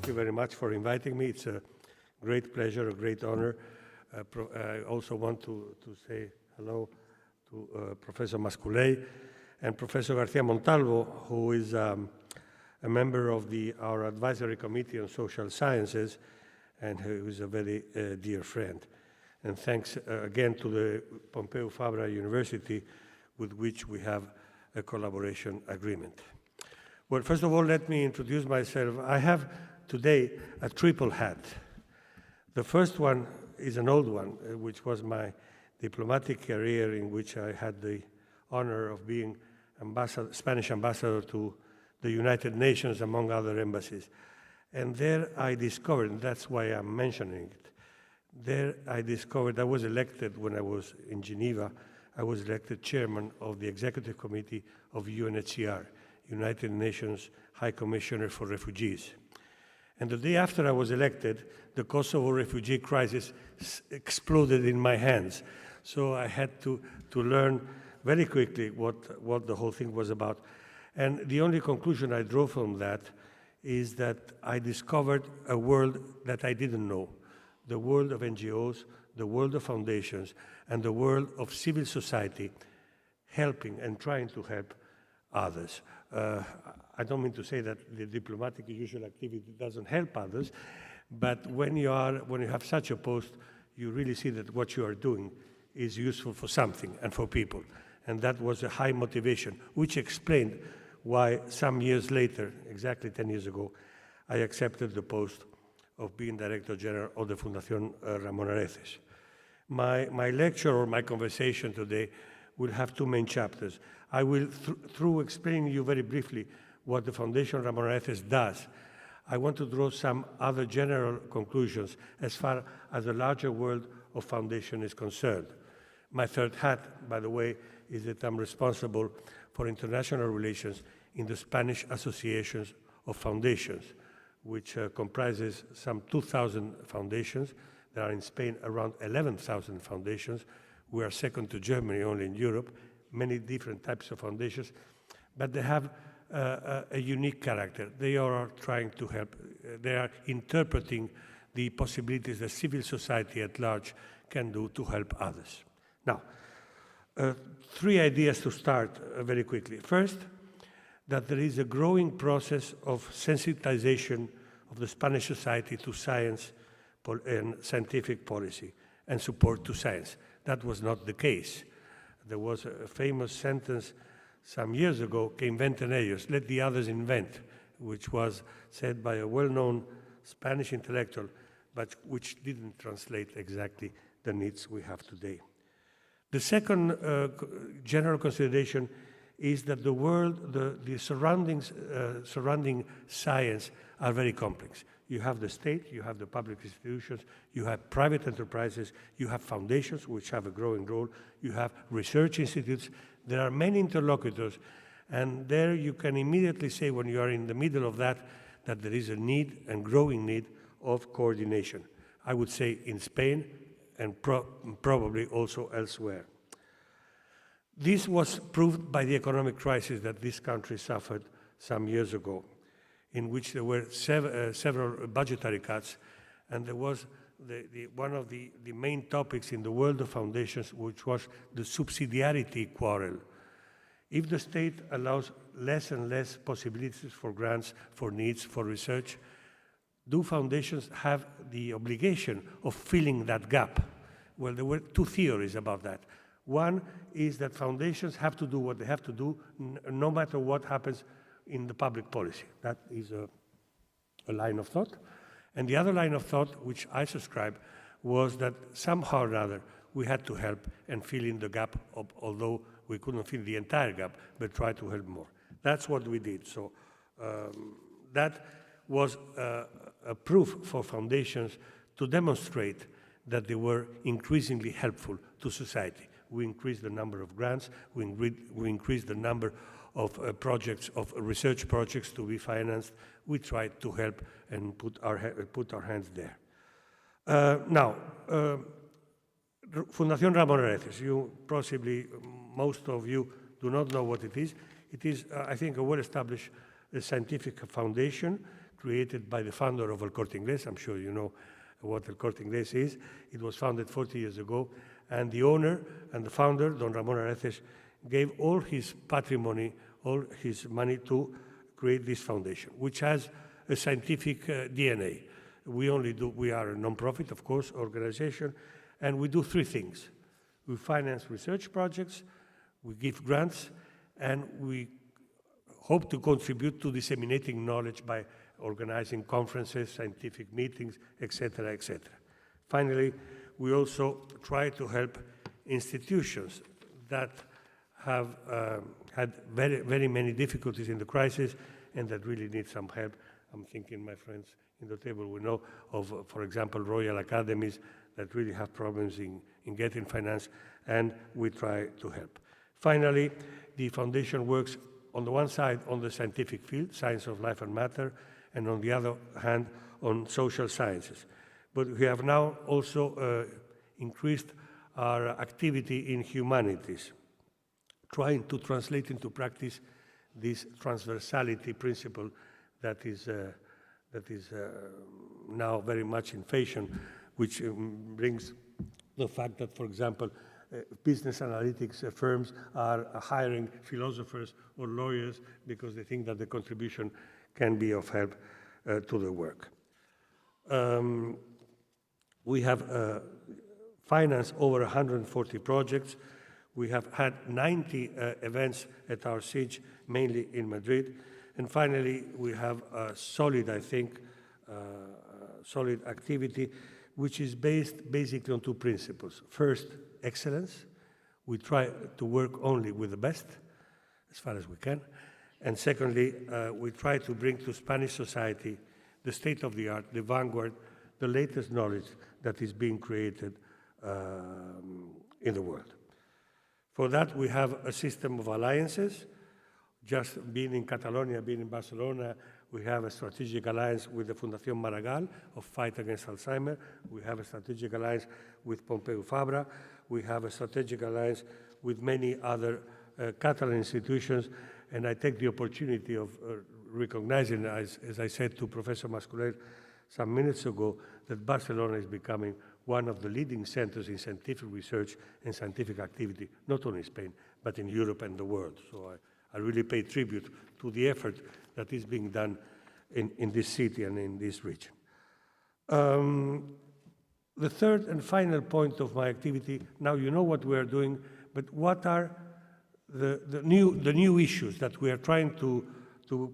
you very much for inviting me. It's a great pleasure, a great honor. I also want to say hello to Professor Masculei and Professor García Montalvo, who is a member of our advisory committee on social sciences, and who is a very dear friend. And thanks again to the Pompeu Fabra University, with which we have a collaboration agreement. Well, first of all, let me introduce myself. I have today a triple hat. The first one is an old one, which was my diplomatic career, in which I had the honor of being Spanish ambassador to the United Nations, among other embassies. And there I discovered, and that's why I'm mentioning it, there I discovered, I was elected when I was in Geneva, I was elected chairman of the executive committee of UNHCR, United Nations High Commissioner for Refugees. And the day after I was elected, the Kosovo refugee crisis exploded in my hands. So I had to learn very quickly what the whole thing was about. And the only conclusion I drew from that is that I discovered a world that I didn't know, the world of NGOs, the world of foundations, and the world of civil society helping and trying to help others. I don't mean to say that the diplomatic usual activity doesn't help others, but when you have such a post, you really see that what you are doing is useful for something and for people. And that was a high motivation, which explained why some years later, exactly 10 years ago, I accepted the post of being Director General of the Fundación Ramón Areces. My lecture or my conversation today will have two main chapters. I will, through explaining you very briefly what the Foundation Ramón Areces does, I want to draw some other general conclusions as far as the larger world of foundation is concerned. My third hat, by the way, is that I'm responsible for international relations in the Spanish Association of Foundations, which comprises some 2,000 foundations. There are in Spain around 11,000 foundations. We are second to Germany only in Europe, many different types of foundations, but they have a unique character. They are trying to help. They are interpreting the possibilities that civil society at large can do to help others. Now, three ideas to start very quickly. First, that there is a growing process of sensitization of the Spanish society to science and scientific policy and support to science. That was not the case. There was a famous sentence some years ago, que inventen ellos, let the others invent, which was said by a well-known Spanish intellectual, but which didn't translate exactly the needs we have today. The second general consideration is that the world, the surroundings surrounding science are very complex. You have the state, you have the public institutions, you have private enterprises, you have foundations which have a growing role, you have research institutes. There are many interlocutors, and there you can immediately say when you are in the middle of that there is a need and growing need of coordination. I would say in Spain and probably also elsewhere. This was proved by the economic crisis that this country suffered some years ago, in which there were several budgetary cuts, and there was one of the main topics in the world of foundations, which was the subsidiarity quarrel. If the state allows less and less possibilities for grants, for needs, for research, do foundations have the obligation of filling that gap? Well, there were two theories about that. One is that foundations have to do what they have to do, no matter what happens in the public policy. That is a line of thought. And the other line of thought, which I subscribe, was that somehow or other we had to help and fill in the gap, although we couldn't fill the entire gap, but try to help more. That's what we did. So that was a proof for foundations to demonstrate that they were increasingly helpful to society. We increased the number of grants, we increased the number of projects, of research projects to be financed. We tried to help and put our hands there. Now, Fundación Ramón Areces, most of you do not know what it is. It is, I think, a well-established scientific foundation created by the founder of El Corte Inglés. I'm sure you know what El Corte Inglés is. It was founded 40 years ago, and the owner and the founder, Don Ramón Areces, gave all his patrimony, all his money to create this foundation, which has a scientific DNA. We are a non-profit, of course, organization, and we do three things. We finance research projects, we give grants, and we hope to contribute to disseminating knowledge by organizing conferences, scientific meetings, etc., etc. Finally, we also try to help institutions that have had very, very many difficulties in the crisis and that really need some help. I'm thinking, my friends in the table will know of, for example, Royal Academies that really have problems in getting finance, and we try to help. Finally, the foundation works on the one side on the scientific field, science of life and matter, and on the other hand on social sciences. But we have now also increased our activity in humanities, trying to translate into practice this transversality principle that is now very much in fashion, which brings the fact that, for example, business analytics firms are hiring philosophers or lawyers because they think that the contribution can be of help to the work. We have financed over 140 projects. We have had 90 events at our siege, mainly in Madrid. And finally, we have a solid, I think, solid activity, which is based basically on two principles. First, excellence. We try to work only with the best, as far as we can. And secondly, we try to bring to Spanish society the state of the art, the vanguard, the latest knowledge that is being created in the world. For that, we have a system of alliances. Just being in Catalonia, being in Barcelona, we have a strategic alliance with the Fundación Maragall of fight against Alzheimer. We have a strategic alliance with Pompeu Fabra. We have a strategic alliance with many other Catalan institutions. And I take the opportunity of recognizing, as I said to Professor Mascolell some minutes ago, that Barcelona is becoming one of the leading centers in scientific research and scientific activity, not only in Spain, but in Europe and the world. So I really pay tribute to the effort that is being done in this city and in this region. The third and final point of my activity, now you know what we are doing, but what are the new issues that we are trying to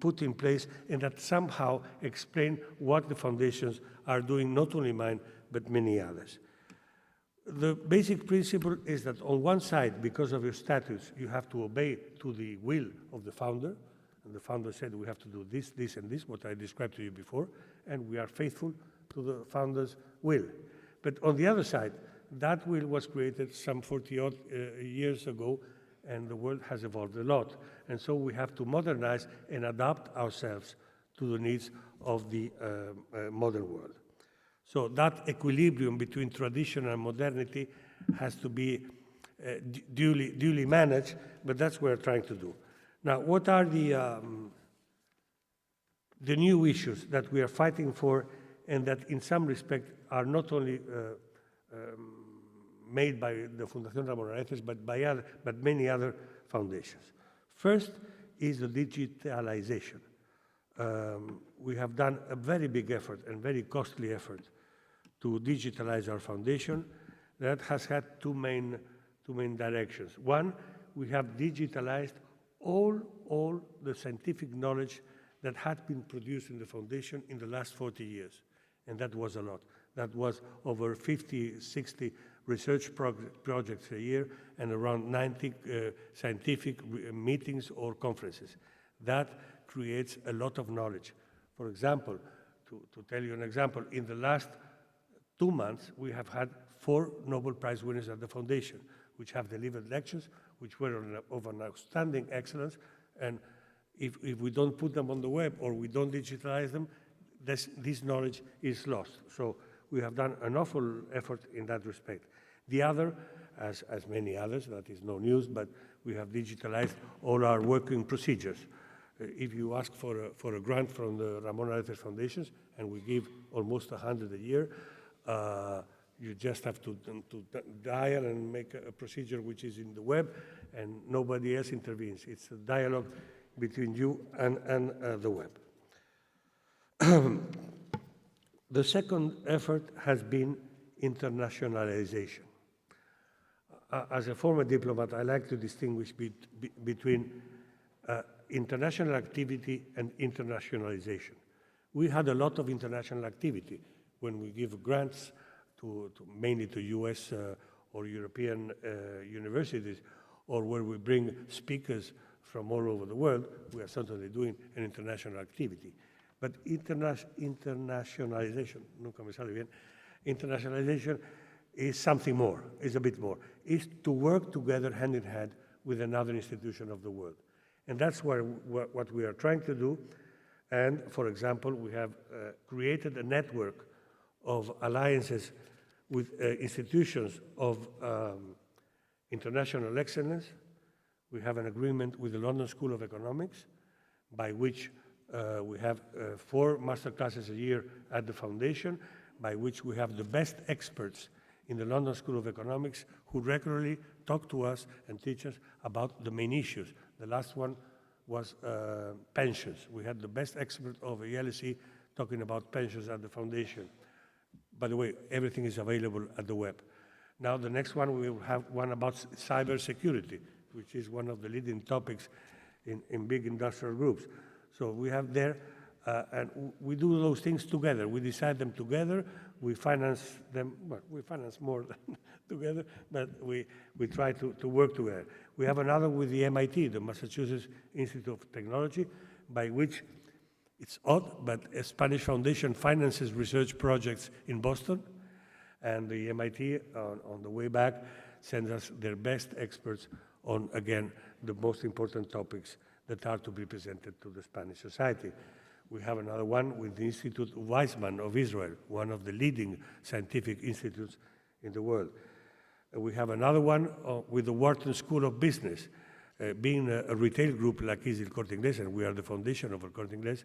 put in place and that somehow explain what the foundations are doing, not only mine, but many others. The basic principle is that on one side, because of your status, you have to obey to the will of the founder. And the founder said we have to do this, this, and this, what I described to you before, and we are faithful to the founder's will. But on the other side, that will was created some 40-odd years ago, and the world has evolved a lot. And so we have to modernize and adapt ourselves to the needs of the modern world. So that equilibrium between tradition and modernity has to be duly managed, but that's what we're trying to do. Now, what are the new issues that we are fighting for and that in some respect are not only made by the Fundación Ramón Areces, but many other foundations? First is the digitalization. We have done a very big effort and very costly effort to digitalize our foundation. That has had two main directions. One, we have digitalized all the scientific knowledge that had been produced in the foundation in the last 40 years. And that was a lot. That was over 50, 60 research projects a year and around 90 scientific meetings or conferences. That creates a lot of knowledge. For example, to tell you an example, in the last 2 months, we have had 4 Nobel Prize winners at the foundation, which have delivered lectures, which were of an outstanding excellence. And if we don't put them on the web or we don't digitalize them, this knowledge is lost. So we have done an awful effort in that respect. The other, as many others, that is no news, but we have digitalized all our working procedures. if you ask for a grant from the Ramón Areces Foundations, and we give almost 100 a year, you just have to dial and make a procedure which is in the web, and nobody else intervenes. It's a dialogue between you and the web. The second effort has been internationalization. As a former diplomat, I like to distinguish between international activity and internationalization. We had a lot of international activity when we give grants mainly to US or European universities, or where we bring speakers from all over the world. We are certainly doing an international activity. But internationalization, nunca me sale bien, internationalization is something more, is a bit more. Is to work together hand in hand with another institution of the world. And that's what we are trying to do. And for example, we have created a network of alliances with institutions of international excellence. We have an agreement with the London School of Economics, by which we have 4 master classes a year at the foundation, by which we have the best experts in the London School of Economics who regularly talk to us and teach us about the main issues. The last one was pensions. We had the best expert of the LSE talking about pensions at the foundation. By the way, everything is available at the web. Now the next one, we will have one about cybersecurity, which is one of the leading topics in big industrial groups. So we have there, and we do those things together. We decide them together. We finance them. Well, we finance more than together, but we try to work together. We have another with the MIT, the Massachusetts Institute of Technology, by which it's odd, but a Spanish foundation finances research projects in Boston, and the MIT, on the way back, sends us their best experts on, again, the most important topics that are to be presented to the Spanish society. We have another one with the Institute Weizmann of Israel, one of the leading scientific institutes in the world. We have another one with the Wharton School of Business. Being a retail group like is El Corte Inglés, and we are the foundation of El Corte Inglés,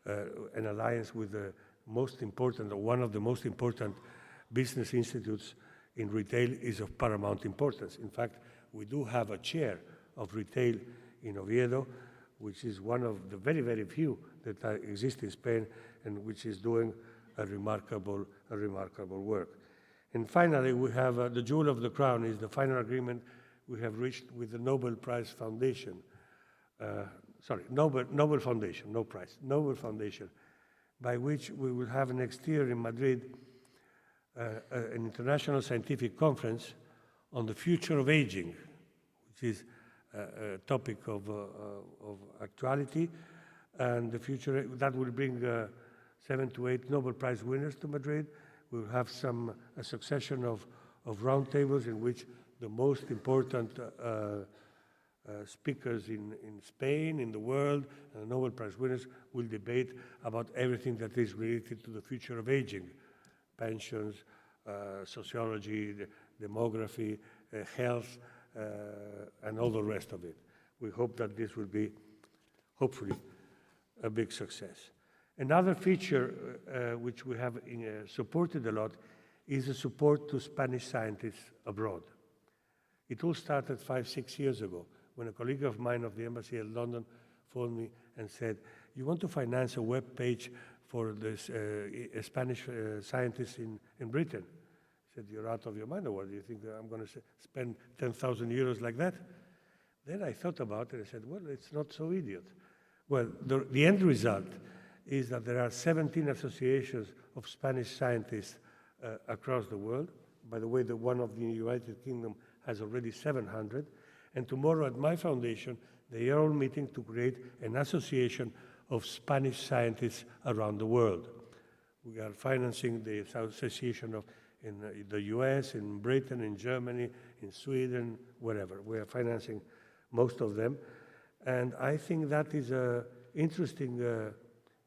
an alliance with the most important, or one of the most important business institutes in retail is of paramount importance. In fact, we do have a chair of retail in Oviedo, which is one of the very, very few that exist in Spain, and which is doing a remarkable work. And finally, we have the jewel of the crown is the final agreement we have reached with the Nobel Prize Foundation. Nobel Foundation, no prize, Nobel Foundation, by which we will have next year in Madrid an international scientific conference on the future of aging, which is a topic of actuality, and the future that will bring 7 to 8 Nobel Prize winners to Madrid. We'll have a succession of roundtables in which the most important speakers in Spain, in the world, and Nobel Prize winners will debate about everything that is related to the future of aging, pensions, sociology, demography, health, and all the rest of it. We hope that this will be, hopefully, a big success. Another feature which we have supported a lot is the support to Spanish scientists abroad. It all started 5-6 years ago when a colleague of mine of the embassy in London phoned me and said, "You want to finance a web page for this Spanish scientists in Britain?" I said, "You're out of your mind, or what? Do you think that I'm going to spend 10,000 euros like that?" Then I thought about it and I said, well, it's not so idiot. Well, the end result is that there are 17 associations of Spanish scientists across the world. By the way, the one of the United Kingdom has already 700. And tomorrow at my foundation, they are all meeting to create an association of Spanish scientists around the world. We are financing the association in the US, in Britain, in Germany, in Sweden, wherever. We are financing most of them. And I think that is an interesting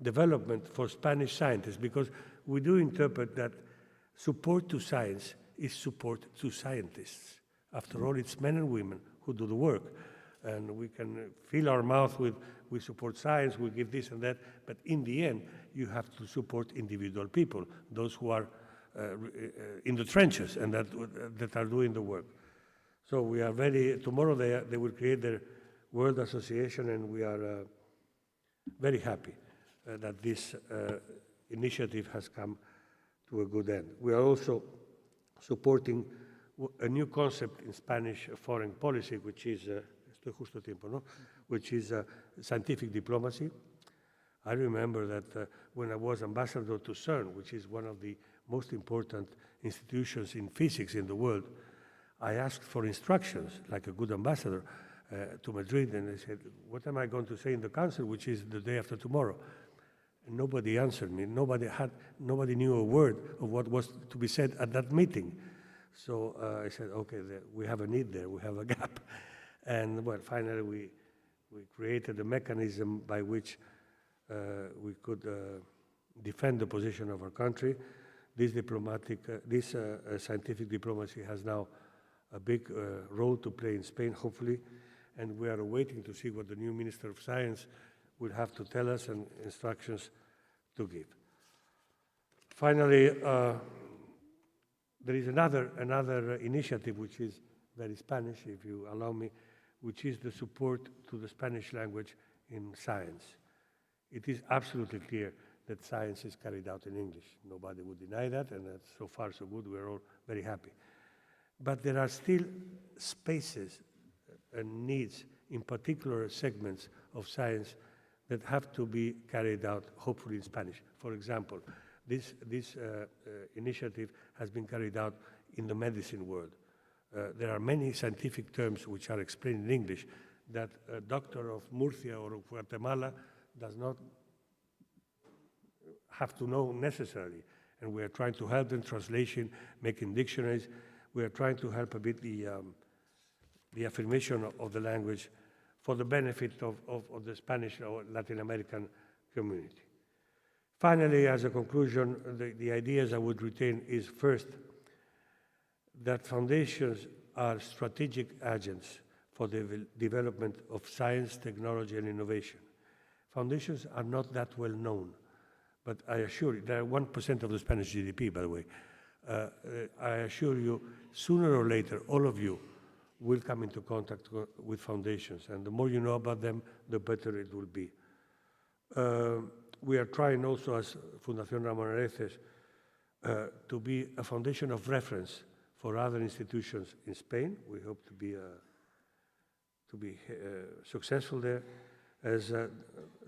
development for Spanish scientists, because we do interpret that support to science is support to scientists. After all, it's men and women who do the work. and we can fill our mouth with, we support science, we give this and that, but in the end, you have to support individual people, those who are in the trenches and that are doing the work. So we are tomorrow they will create their World Association, and we are very happy that this initiative has come to a good end. We are also supporting a new concept in Spanish foreign policy, which is, which is scientific diplomacy. I remember that when I was ambassador to CERN, which is one of the most important institutions in physics in the world, I asked for instructions, like a good ambassador, to Madrid, and I said, what am I going to say in the council, which is the day after tomorrow? And nobody answered me. Nobody knew a word of what was to be said at that meeting. So I said, okay, we have a need there, we have a gap. And well, finally we created a mechanism by which we could defend the position of our country. This scientific diplomacy has now a big role to play in Spain, hopefully, and we are waiting to see what the new Minister of Science will have to tell us and instructions to give. Finally, there is another initiative which is very Spanish, if you allow me, which is the support to the Spanish language in science. It is absolutely clear that science is carried out in English. Nobody would deny that, and that's so far so good. We're all very happy. But there are still spaces and needs in particular segments of science that have to be carried out, hopefully in Spanish. For example, this initiative has been carried out in the medicine world. There are many scientific terms which are explained in English that a doctor of Murcia or of Guatemala does not have to know necessarily. And we are trying to help them translation, making dictionaries. We are trying to help a bit the affirmation of the language for the benefit of the Spanish or Latin American community. Finally, as a conclusion, the ideas I would retain is first, that foundations are strategic agents for the development of science, technology, and innovation. Foundations are not that well known, but I assure you, they are 1% of the Spanish GDP, by the way. I assure you, sooner or later, all of you will come into contact with foundations, and the more you know about them, the better it will be. We are trying also as Fundación Ramón Areces to be a foundation of reference for other institutions in Spain. We hope to be successful there. As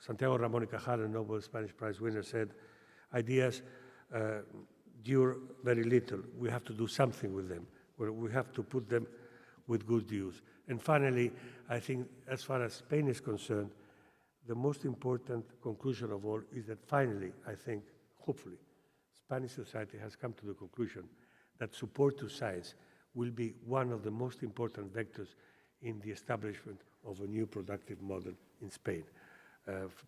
Santiago Ramón y Cajal, a Nobel Spanish Prize winner, said, ideas dure very little. We have to do something with them. We have to put them with good use. And finally, I think as far as Spain is concerned, the most important conclusion of all is that finally, I think, hopefully, Spanish society has come to the conclusion that support to science will be one of the most important vectors in the establishment of a new productive model in Spain.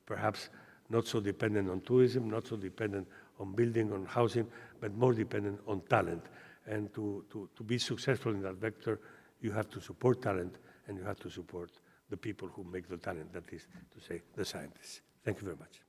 Perhaps not so dependent on tourism, not so dependent on building, on housing, but more dependent on talent. And to be successful in that vector, you have to support talent, and you have to support the people who make the talent, that is to say, the scientists. Thank you very much.